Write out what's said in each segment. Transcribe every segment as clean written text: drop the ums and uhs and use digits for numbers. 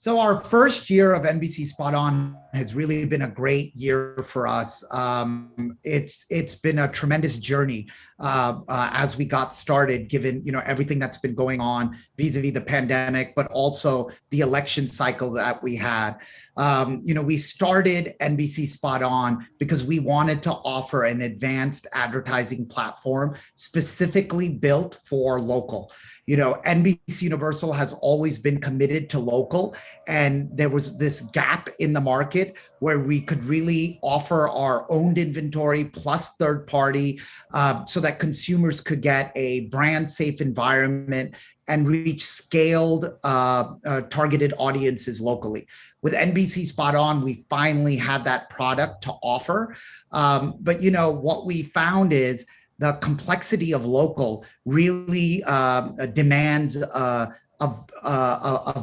So our first year of NBC Spot On has really been a great year for us. It's been a tremendous journey as we got started, given everything that's been going on vis-a-vis the pandemic, but also the election cycle that we had. We started NBC Spot On because we wanted to offer an advanced advertising platform specifically built for local. NBC Universal has always been committed to local, and there was this gap in the market where we could really offer our owned inventory plus third party so that consumers could get a brand safe environment and reach scaled targeted audiences locally. With NBC Spot On, we finally had that product to offer. But what we found is the complexity of local really demands a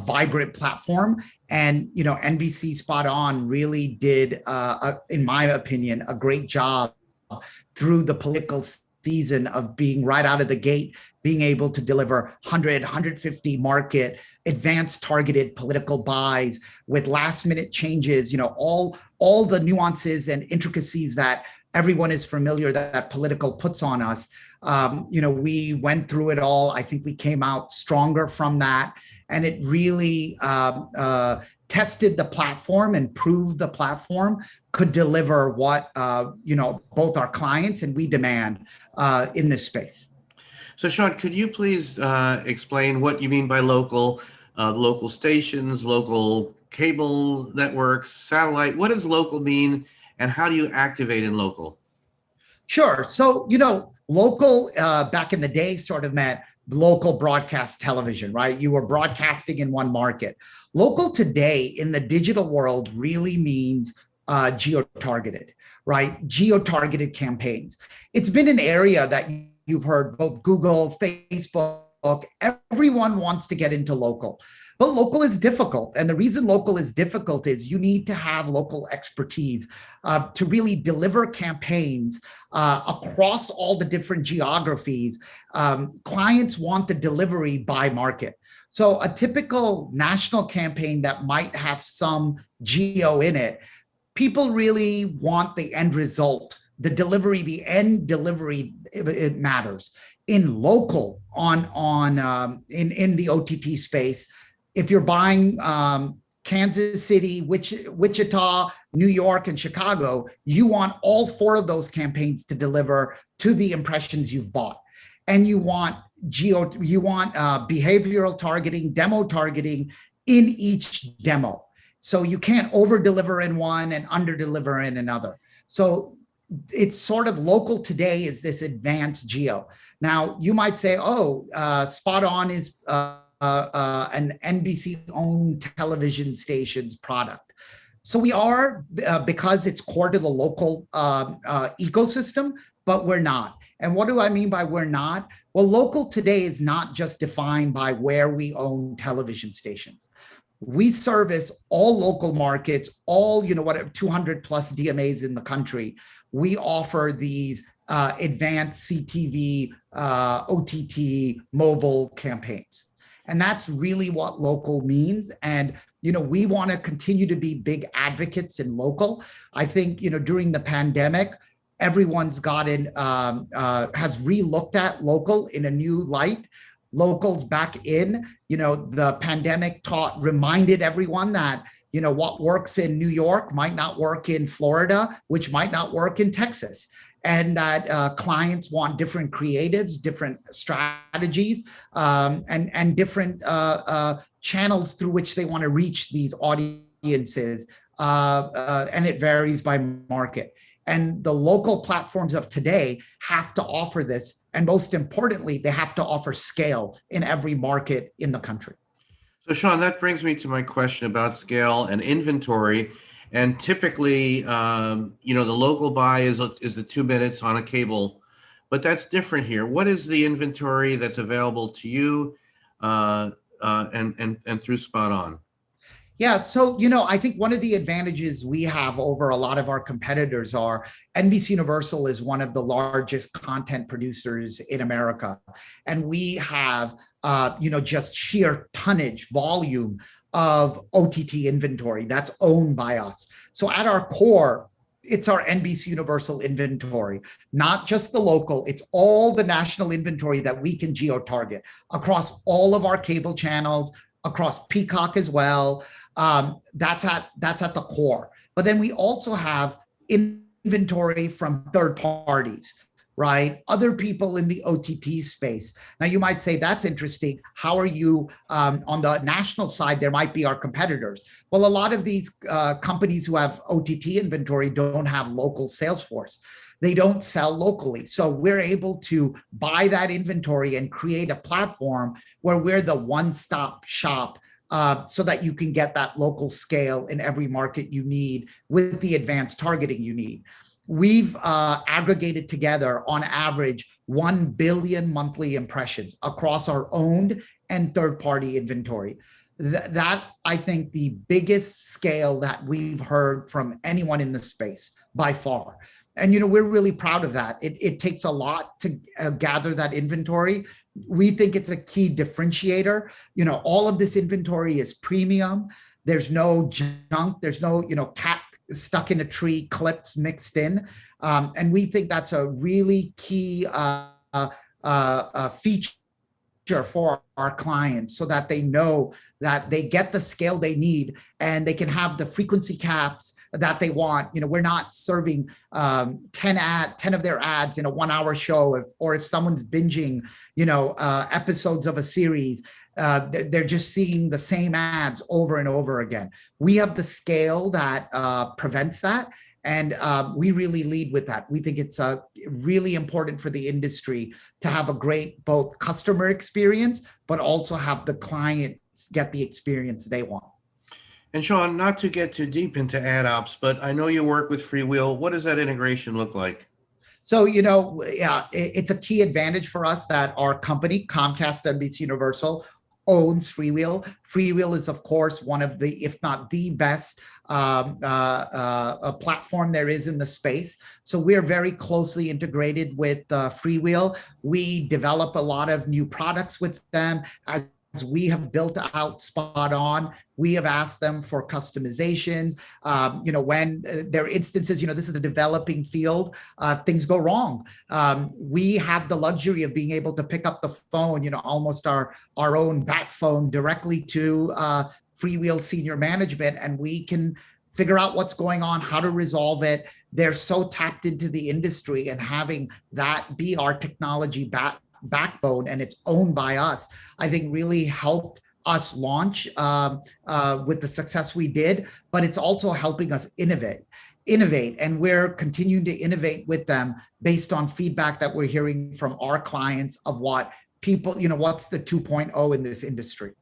vibrant platform. And NBC Spot On really did, in my opinion, a great job through the political season of being right out of the gate, being able to deliver 100, 150 market advanced targeted political buys with last minute changes, all the nuances and intricacies that everyone is familiar that political puts on us. We went through it all. I think we came out stronger from that. And it really tested the platform and proved the platform could deliver what, both our clients and we demand in this space. So Sean, could you please explain what you mean by local stations, local cable networks, satellite? What does local mean? And how do you activate in local? Sure. So, local back in the day sort of meant local broadcast television, right? You were broadcasting in one market. Local today in the digital world really means geo-targeted, right? Geo-targeted campaigns. It's been an area that you've heard both Google, Facebook, everyone wants to get into local. But local is difficult. And the reason local is difficult is you need to have local expertise to really deliver campaigns across all the different geographies. Clients want the delivery by market. So a typical national campaign that might have some geo in it, people really want the end result, the delivery, the end delivery, it matters. In local, in the OTT space, if you're buying Kansas City, Wichita, New York, and Chicago, you want all four of those campaigns to deliver to the impressions you've bought. And you want behavioral targeting, demo targeting in each demo. So you can't over deliver in one and under deliver in another. So it's sort of local today is this advanced geo. Now you might say, Spot On is an NBC-owned television station's product. So we are, because it's core to the local ecosystem, but we're not. And what do I mean by we're not? Well, local today is not just defined by where we own television stations. We service all local markets, all, 200 plus DMAs in the country. We offer these advanced CTV, OTT, mobile campaigns. And that's really what local means. And, we want to continue to be big advocates in local. I think, during the pandemic, everyone's has re-looked at local in a new light. Local's back in, the pandemic reminded everyone that, what works in New York might not work in Florida, which might not work in Texas. And that clients want different creatives, different strategies, and different channels through which they want to reach these audiences. And it varies by market. And the local platforms of today have to offer this. And most importantly, they have to offer scale in every market in the country. So Sean, that brings me to my question about scale and inventory. And typically, the local buy is the 2 minutes on a cable, but that's different here. What is the inventory that's available to you and through Spot On? Yeah, so, I think one of the advantages we have over a lot of our competitors are NBC Universal is one of the largest content producers in America. And we have, just sheer tonnage, volume of OTT inventory that's owned by us. So at our core, it's our NBC Universal inventory, not just the local, it's all the national inventory that we can geo-target across all of our cable channels, across Peacock as well. That's at the core. But then we also have inventory from third parties, right? Other people in the OTT space. Now you might say, that's interesting. How are you on the national side? There might be our competitors. Well, a lot of these companies who have OTT inventory don't have local sales force. They don't sell locally. So we're able to buy that inventory and create a platform where we're the one-stop shop so that you can get that local scale in every market you need with the advanced targeting you need. We've aggregated together on average 1 billion monthly impressions across our owned and third-party inventory. That, I think, the biggest scale that we've heard from anyone in the space by far. And, we're really proud of that. It takes a lot to gather that inventory. We think it's a key differentiator. All of this inventory is premium. There's no junk. There's no, cat stuck in a tree clips mixed in. And we think that's a really key feature for our clients, so that they know that they get the scale they need and they can have the frequency caps that they want. We're not serving 10 of their ads in a 1-hour show, or if someone's binging, episodes of a series, they're just seeing the same ads over and over again. We have the scale that prevents that. And we really lead with that. We think it's really important for the industry to have a great both customer experience, but also have the clients get the experience they want. And Sean, not to get too deep into ad ops, but I know you work with FreeWheel. What does that integration look like? So, it's a key advantage for us that our company, Comcast NBC Universal, owns FreeWheel. FreeWheel is, of course, one of the, if not the best platform there is in the space. So we're very closely integrated with FreeWheel. We develop a lot of new products with them. As we have built out Spot On, we have asked them for customizations. When there are instances, this is a developing field, things go wrong. We have the luxury of being able to pick up the phone, almost our own bat phone directly to FreeWheel senior management, and we can figure out what's going on, how to resolve it. They're so tapped into the industry, and having that be our technology backbone, and it's owned by us, I think really helped us launch with the success we did, but it's also helping us innovate, and we're continuing to innovate with them based on feedback that we're hearing from our clients of what people, what's the 2.0 in this industry.